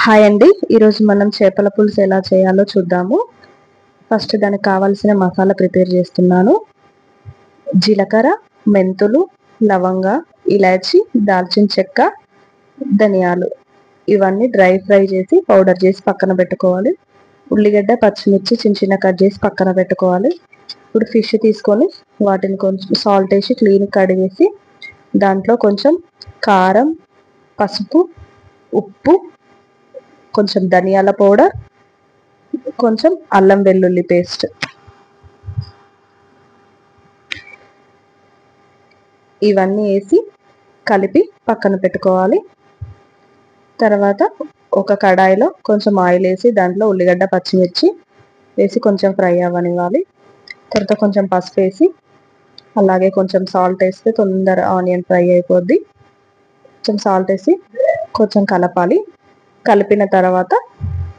Hi అండి, ఈరోజు మనం చేపల పులుసు ఎలా చేయాలో చూద్దాము. ఫస్ట్ దానికి కావాల్సిన మసాలా ప్రిపేర్ చేస్తున్నాను. జీలకర్ర, మెంతులు, లవంగ, ఇలాచి, దాల్చిన చెక్క, ధనియాలు ఇవన్నీ డ్రై ఫ్రై చేసి పౌడర్ చేసి పక్కన పెట్టుకోవాలి. ఉల్లిగడ్డ, పచ్చిమిర్చి చిన్న చిన్న కట్ చేసి పక్కన పెట్టుకోవాలి. ఇప్పుడు ఫిష్ తీసుకొని వాటిని కొంచెం సాల్ట్ వేసి క్లీన్ కడిగేసి దాంట్లో కొంచెం కారం, పసుపు, ఉప్పు, కొంచెం ధనియాల పౌడర్, కొంచెం అల్లం వెల్లుల్లి పేస్ట్ ఇవన్నీ వేసి కలిపి పక్కన పెట్టుకోవాలి. తర్వాత ఒక కడాయిలో కొంచెం ఆయిల్ వేసి దాంట్లో ఉల్లిగడ్డ, పచ్చిమిర్చి వేసి కొంచెం ఫ్రై అవ్వనివ్వాలి. తర్వాత కొంచెం పసుపు వేసి అలాగే కొంచెం సాల్ట్ వేస్తే తొందర ఆనియన్ ఫ్రై అయిపోద్ది. కొంచెం సాల్ట్ వేసి కొంచెం కలపాలి. కలిపిన తర్వాత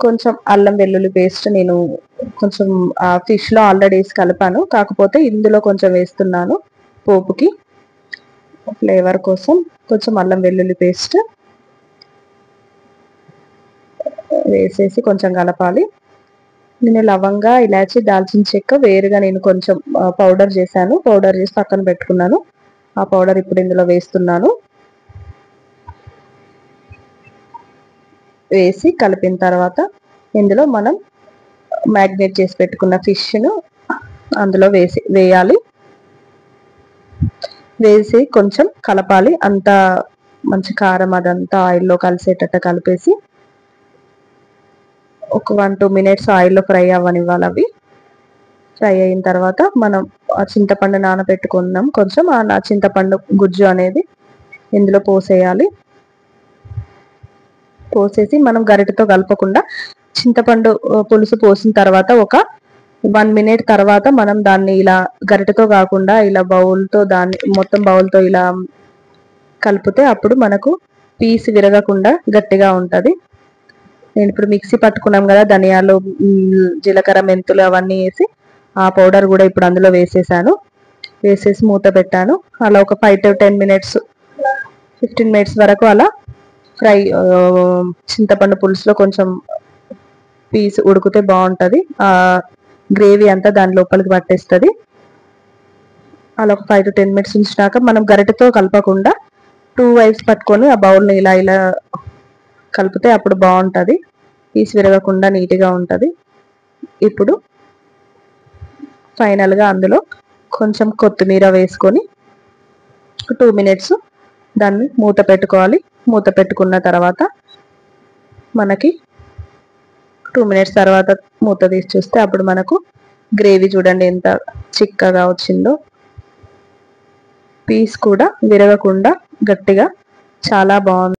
కొంచెం అల్లం వెల్లుల్లి పేస్ట్ నేను కొంచెం ఫిష్లో ఆల్రెడీ వేసి కలిపాను, కాకపోతే ఇందులో కొంచెం వేస్తున్నాను పోపుకి ఫ్లేవర్ కోసం. కొంచెం అల్లం వెల్లుల్లి పేస్ట్ వేసేసి కొంచెం కలపాలి. నేను లవంగ, ఇలాచి, దాల్చిన చెక్క వేరుగా నేను కొంచెం పౌడర్ చేశాను, పౌడర్ చేసి పక్కన పెట్టుకున్నాను. ఆ పౌడర్ ఇప్పుడు ఇందులో వేస్తున్నాను. వేసి కలిపిన తర్వాత ఇందులో మనం మ్యాగ్నేట్ చేసి పెట్టుకున్న ఫిష్ను అందులో వేయాలి. వేసి కొంచెం కలపాలి. అంతా మంచి కారం అదంతా ఆయిల్లో కలిసేటట్టు కలిపేసి ఒక 1-2 మినిట్స్ ఆయిల్లో ఫ్రై అవ్వనివ్వాలి. అవి ఫ్రై అయిన తర్వాత మనం ఆ చింతపండు నానబెట్టుకున్నాం, కొంచెం ఆ చింతపండు గుజ్జు అనేది ఇందులో పోసేయాలి. పోసేసి మనం గరిటెతో కలపకుండా చింతపండు పులుసు పోసిన తర్వాత ఒక 1 మినిట్ తర్వాత మనం దాన్ని ఇలా గరిటెతో కాకుండా ఇలా బౌల్తో దాన్ని మొత్తం బౌల్తో ఇలా కలిపితే అప్పుడు మనకు పీస్ విరగకుండా గట్టిగా ఉంటుంది. నేను ఇప్పుడు మిక్సీ పట్టుకున్నాం కదా, ధనియాలు, జీలకర్ర, మెంతులు అవన్నీ వేసి ఆ పౌడర్ కూడా ఇప్పుడు అందులో వేసేసాను. వేసేసి మూత పెట్టాను. అలా ఒక 5-10 మినిట్స్ 15 మినిట్స్ వరకు అలా ఫ్రై చింతపండు పులుసులో కొంచెం పీస్ ఉడికితే బాగుంటుంది. ఆ గ్రేవీ అంతా దాని లోపలికి పట్టేస్తుంది. అలా ఒక 5-10 మినిట్స్ ఉంచినాక మనం గరిటెతో కలపకుండా 2 వైప్స్ పట్టుకొని ఆ బౌల్ని ఇలా ఇలా కలిపితే అప్పుడు బాగుంటుంది. పీస్ విరగకుండా నీట్గా ఉంటుంది. ఇప్పుడు ఫైనల్గా అందులో కొంచెం కొత్తిమీర వేసుకొని 2 మినిట్స్ దాన్ని మూత పెట్టుకోవాలి. మూత పెట్టుకున్న తర్వాత మనకి 2 మినిట్స్ తర్వాత మూత తీసి చూస్తే అప్పుడు మనకు గ్రేవీ చూడండి ఎంత చిక్కగా వచ్చిందో. పీస్ కూడా విరగకుండా గట్టిగా చాలా బాగుంది.